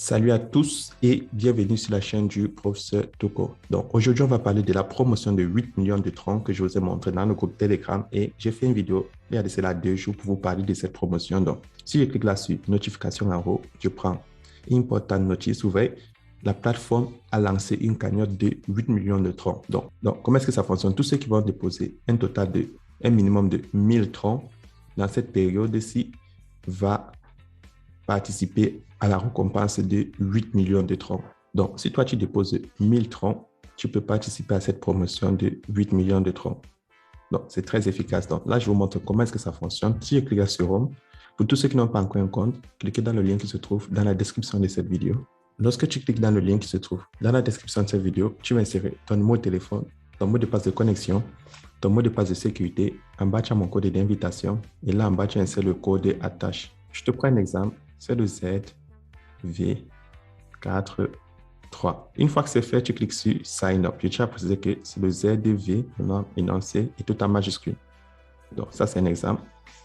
Salut à tous et bienvenue sur la chaîne du professeur Toko. Donc aujourd'hui, on va parler de la promotion de 8 millions de troncs que je vous ai montré dans le groupe Telegram et j'ai fait une vidéo il y a de cela 2 jours pour vous parler de cette promotion. Donc si je clique là-dessus, notification en haut, je prends Important Notice, vous voyez, la plateforme a lancé une cagnotte de 8 millions de troncs. Donc comment est-ce que ça fonctionne? Tous ceux qui vont déposer un minimum de 1000 troncs dans cette période-ci va participer à la récompense de 8 millions de troncs. Donc, si toi, tu déposes 1000 troncs, tu peux participer à cette promotion de 8 millions de troncs. Donc, c'est très efficace. Donc, là, je vous montre comment est-ce que ça fonctionne. Si je clique sur Home, pour tous ceux qui n'ont pas encore un compte, cliquez dans le lien qui se trouve dans la description de cette vidéo. Lorsque tu cliques dans le lien qui se trouve dans la description de cette vidéo, tu vas insérer ton numéro de téléphone, ton mot de passe de connexion, ton mot de passe de sécurité. En bas, tu as mon code d'invitation. Et là, en bas, tu insères le code attache. Je te prends un exemple. C'est le ZV43. Une fois que c'est fait, tu cliques sur Sign Up. Je tiens à préciser que c'est le ZV, le nom énoncé, et tout en majuscule. Donc, ça, c'est un exemple.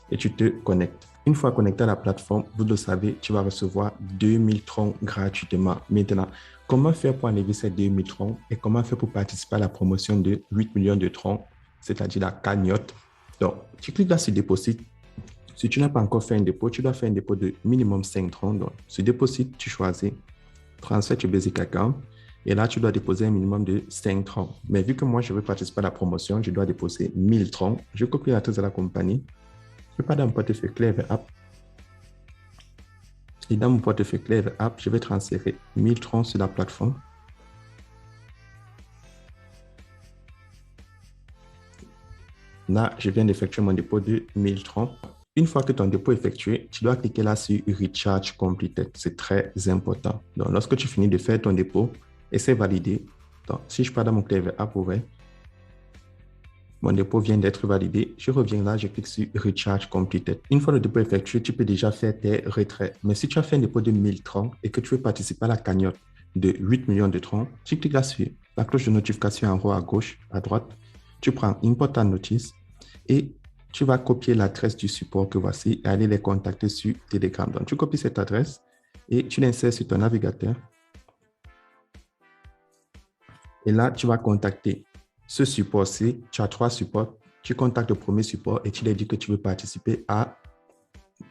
Et tu te connectes. Une fois connecté à la plateforme, vous le savez, tu vas recevoir 2000 troncs gratuitement. Maintenant, comment faire pour enlever ces 2000 troncs et comment faire pour participer à la promotion de 8 millions de troncs, c'est-à-dire la cagnotte. Donc, tu cliques là sur Déposit. Si tu n'as pas encore fait un dépôt, tu dois faire un dépôt de minimum 5 troncs. Donc, sur Déposit, tu choisis Transfert to Basic Account. Et là, tu dois déposer un minimum de 5 troncs. Mais vu que moi, je veux participer à la promotion, je dois déposer 1000 troncs. Je copie l'adresse de la compagnie. Je pars dans mon portefeuille Clever App. Et dans mon portefeuille Clever App, je vais transférer 1000 troncs sur la plateforme. Là, je viens d'effectuer mon dépôt de 1000 troncs. Une fois que ton dépôt est effectué, tu dois cliquer là sur Recharge Completed. C'est très important. Donc, lorsque tu finis de faire ton dépôt et c'est validé, donc, si je pars dans mon Clever App, vous voyez, mon dépôt vient d'être validé. Je reviens là, je clique sur Recharge Completed. Une fois le dépôt effectué, tu peux déjà faire tes retraits. Mais si tu as fait un dépôt de 1000 troncs et que tu veux participer à la cagnotte de 8 millions de troncs, tu cliques là sur la cloche de notification en haut à gauche, à droite. Tu prends Important Notice et tu vas copier l'adresse du support que voici et aller les contacter sur Telegram. Donc, tu copies cette adresse et tu l'insères sur ton navigateur. Et là, tu vas contacter ce support-ci. Tu as 3 supports. Tu contactes le premier support et tu lui dis que tu veux participer à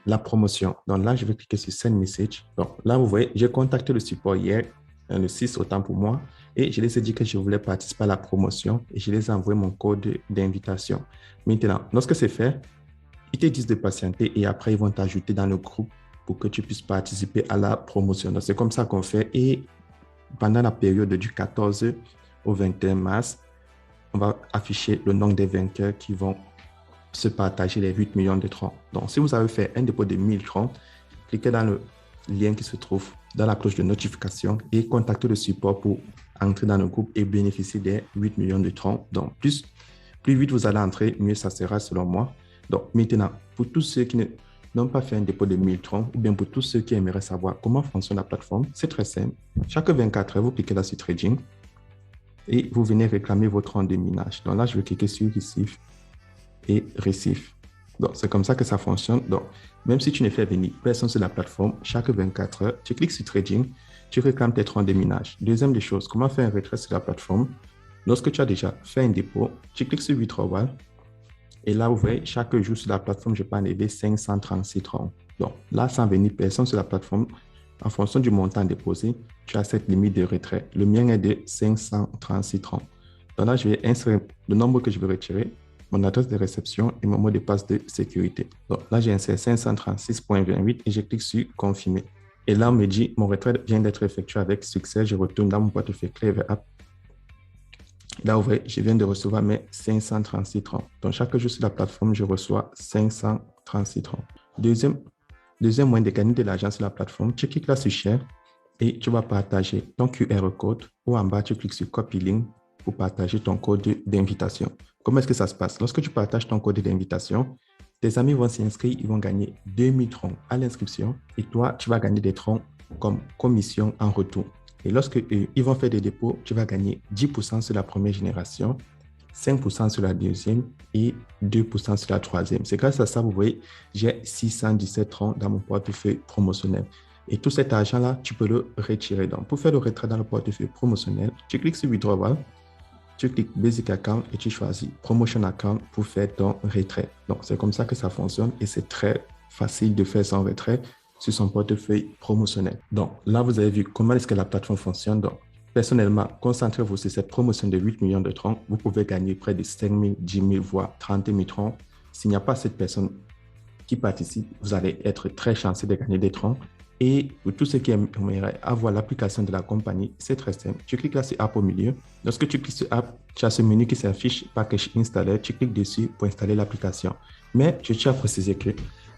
la promotion. Donc là, je vais cliquer sur Send Message. Donc là, vous voyez, j'ai contacté le support hier, le 6, autant pour moi, et je les ai dit que je voulais participer à la promotion et je les ai envoyé mon code d'invitation. Maintenant, lorsque c'est fait, ils te disent de patienter et après, ils vont t'ajouter dans le groupe pour que tu puisses participer à la promotion. Donc, c'est comme ça qu'on fait et pendant la période du 14 au 21 mars, on va afficher le nombre des vainqueurs qui vont se partager les 8 millions de troncs. Donc, si vous avez fait un dépôt de 1000 troncs, cliquez dans le lien qui se trouve dans la cloche de notification et contactez le support pour entrer dans le groupe et bénéficier des 8 millions de troncs. Donc, plus vite vous allez entrer, mieux ça sera selon moi. Donc, maintenant, pour tous ceux qui n'ont pas fait un dépôt de 1000 troncs ou bien pour tous ceux qui aimeraient savoir comment fonctionne la plateforme, c'est très simple. Chaque 24 heures, vous cliquez là sur Trading et vous venez réclamer votre tronc de minage. Donc là, je vais cliquer sur Receive et Receive. Donc, c'est comme ça que ça fonctionne. Donc, même si tu ne fais venir personne sur la plateforme, chaque 24 heures, tu cliques sur Trading, tu réclames tes troncs de minage. Deuxième des choses, comment faire un retrait sur la plateforme? Lorsque tu as déjà fait un dépôt, tu cliques sur Withdrawal. Et là, vous voyez, chaque jour sur la plateforme, je peux enlever 536 troncs. Donc, là, sans venir personne sur la plateforme, en fonction du montant déposé, tu as cette limite de retrait. Le mien est de 536 troncs. Donc là, je vais insérer le nombre que je veux retirer, mon adresse de réception et mon mot de passe de sécurité. Donc là, j'ai inséré 536.28 et je clique sur Confirmer. Et là, on me dit, mon retrait vient d'être effectué avec succès. Je retourne dans mon portefeuille Clever App. Là, vous voyez, je viens de recevoir mes 536 troncs. Donc, chaque jour sur la plateforme, je reçois 536 troncs. Deuxième moyen de gagner de l'argent sur la plateforme, tu cliques là sur Share et tu vas partager ton QR code ou en bas, tu cliques sur Copy Link pour partager ton code d'invitation. Comment est-ce que ça se passe? Lorsque tu partages ton code d'invitation, tes amis vont s'inscrire, ils vont gagner 2000 troncs à l'inscription et toi, tu vas gagner des troncs comme commission en retour. Et lorsque ils vont faire des dépôts, tu vas gagner 10% sur la première génération, 5% sur la deuxième et 2% sur la troisième. C'est grâce à ça, vous voyez, j'ai 617 troncs dans mon portefeuille promotionnel. Et tout cet argent-là, tu peux le retirer. Donc, pour faire le retrait dans le portefeuille promotionnel, tu cliques sur Withdrawal, tu cliques Basic Account et tu choisis Promotion Account pour faire ton retrait. Donc, c'est comme ça que ça fonctionne et c'est très facile de faire son retrait sur son portefeuille promotionnel. Donc, là, vous avez vu comment est-ce que la plateforme fonctionne. Donc, personnellement, concentrez-vous sur cette promotion de 8 millions de troncs. Vous pouvez gagner près de 5 000, 10 000, voire 30 000 troncs. S'il n'y a pas cette personne qui participe, vous allez être très chanceux de gagner des troncs. Et pour tous ceux qui aimeraient avoir l'application de la compagnie, c'est très simple. Tu cliques là sur App au milieu. Lorsque tu cliques sur App, tu as ce menu qui s'affiche Package Installer. Tu cliques dessus pour installer l'application. Mais je tiens à préciser que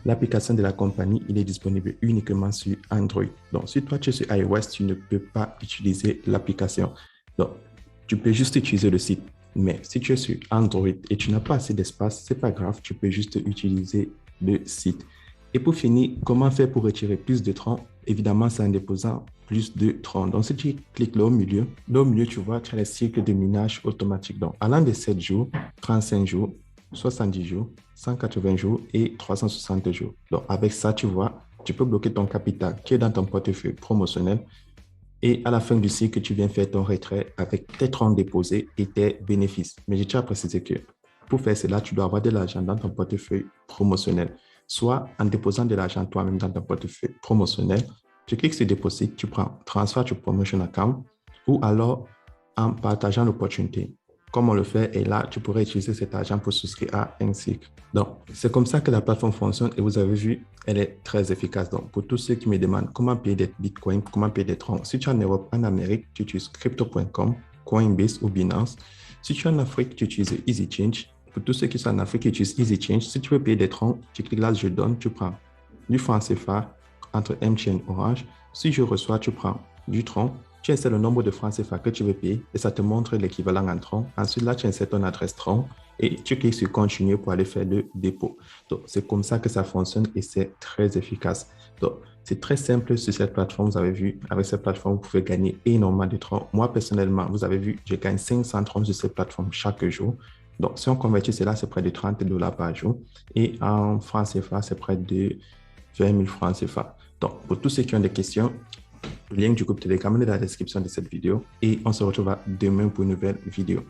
l'application de la compagnie, il est disponible uniquement sur Android. Donc, si toi tu es sur iOS, tu ne peux pas utiliser l'application. Donc, tu peux juste utiliser le site. Mais si tu es sur Android et tu n'as pas assez d'espace, c'est pas grave, tu peux juste utiliser le site. Et pour finir, comment faire pour retirer plus de troncs? Évidemment, c'est en déposant plus de troncs. Donc, si tu cliques là au milieu, tu vois, tu as les cycles de minage automatique. Donc, allant de 7 jours, 35 jours, 70 jours, 180 jours et 360 jours. Donc, avec ça, tu vois, tu peux bloquer ton capital qui est dans ton portefeuille promotionnel et à la fin du cycle, tu viens faire ton retrait avec tes troncs déposés et tes bénéfices. Mais je tiens à préciser que pour faire cela, tu dois avoir de l'argent dans ton portefeuille promotionnel. Soit en déposant de l'argent toi-même dans ton portefeuille promotionnel, tu cliques sur Deposit, tu prends Transfer to Promotion Account ou alors en partageant l'opportunité. Comme on le fait, et là, tu pourrais utiliser cet argent pour souscrire à un cycle. Donc, c'est comme ça que la plateforme fonctionne et vous avez vu, elle est très efficace. Donc, pour tous ceux qui me demandent comment payer des bitcoins, comment payer des troncs, si tu es en Europe, en Amérique, tu utilises crypto.com, Coinbase ou Binance. Si tu es en Afrique, tu utilises EasyChange. Pour tous ceux qui sont en Afrique, qui utilisent EasyChange, si tu veux payer des troncs, tu cliques là, je donne, tu prends du franc CFA entre MTN Orange. Si je reçois, tu prends du tronc. Tu insères le nombre de francs CFA que tu veux payer et ça te montre l'équivalent en tronc. Ensuite, là, tu insères ton adresse tronc et tu cliques sur Continuer pour aller faire le dépôt. Donc, c'est comme ça que ça fonctionne et c'est très efficace. Donc, c'est très simple sur cette plateforme. Vous avez vu, avec cette plateforme, vous pouvez gagner énormément de troncs. Moi, personnellement, vous avez vu, je gagne 500 troncs sur cette plateforme chaque jour. Donc, si on convertit cela, c'est près de 30 $ par jour. Et en francs CFA, c'est près de 20 000 francs CFA. Donc, pour tous ceux qui ont des questions, le lien du groupe Telegram est dans la description de cette vidéo et on se retrouve demain pour une nouvelle vidéo.